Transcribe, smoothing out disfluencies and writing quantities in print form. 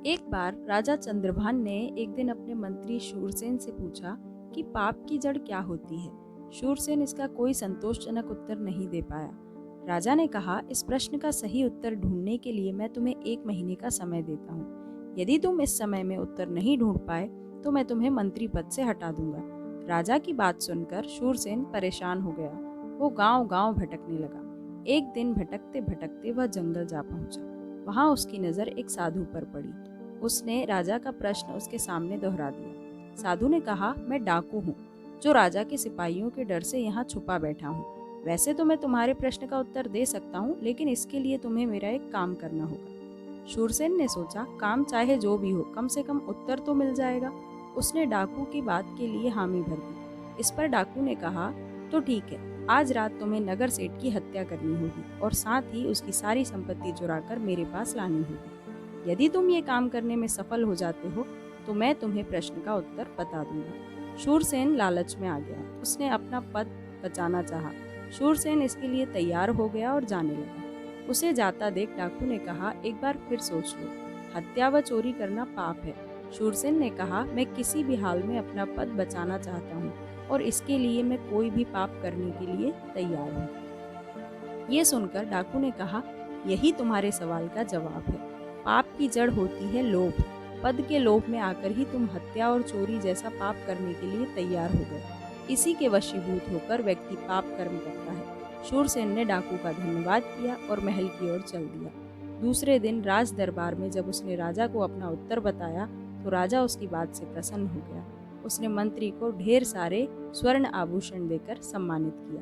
एक बार राजा चंद्रभान ने एक दिन अपने मंत्री शूरसेन से पूछा कि पाप की जड़ क्या होती है। शूरसेन इसका कोई संतोषजनक उत्तर नहीं दे पाया। राजा ने कहा, इस प्रश्न का सही उत्तर ढूंढने के लिए मैं तुम्हें 1 महीने का समय देता हूँ। यदि तुम इस समय में उत्तर नहीं ढूंढ पाए तो मैं तुम्हें मंत्री पद से हटा दूंगा। राजा की बात सुनकर शूरसेन परेशान हो गया। वो गांव गांव भटकने लगा। एक दिन भटकते भटकते वह जंगल जा पहुंचा। वहां उसकी नजर एक साधु पर पड़ी। उसने राजा का प्रश्न उसके सामने दोहरा दिया। साधु ने कहा, मैं डाकू हूँ जो राजा के सिपाहियों के डर से यहाँ छुपा बैठा हूँ। वैसे तो मैं तुम्हारे प्रश्न का उत्तर दे सकता हूँ, लेकिन इसके लिए तुम्हें मेरा एक काम करना होगा। शूरसेन ने सोचा, काम चाहे जो भी हो, कम से कम उत्तर तो मिल जाएगा। उसने डाकू की बात के लिए हामी भर दी। इस पर डाकू ने कहा, तो ठीक है, आज रात तुम्हें नगर सेठ की हत्या करनी होगी और साथ ही उसकी सारी संपत्ति चुराकर मेरे पास लानी होगी। यदि तुम ये काम करने में सफल हो जाते हो तो मैं तुम्हें प्रश्न का उत्तर बता दूंगा। शूरसेन लालच में आ गया। उसने अपना पद बचाना चाहा। शूरसेन इसके लिए तैयार हो गया और जाने लगा। उसे जाता देख डाकू ने कहा, एक बार फिर सोच लो, हत्या व चोरी करना पाप है। शूरसेन ने कहा, मैं किसी भी हाल में अपना पद बचाना चाहता हूँ और इसके लिए मैं कोई भी पाप करने के लिए तैयार हूँ। ये सुनकर डाकू ने कहा, यही तुम्हारे सवाल का जवाब है। पाप की जड़ होती है लोभ। पद के लोभ में आकर ही तुम हत्या और चोरी जैसा पाप करने के लिए तैयार हो गए। इसी के वशीभूत होकर व्यक्ति पाप कर्म करता है। शूरसेन ने डाकू का धन्यवाद किया और महल की ओर चल दिया। दूसरे दिन राज दरबार में जब उसने राजा को अपना उत्तर बताया तो राजा उसकी बात से प्रसन्न हो गया। उसने मंत्री को ढेर सारे स्वर्ण आभूषण देकर सम्मानित किया।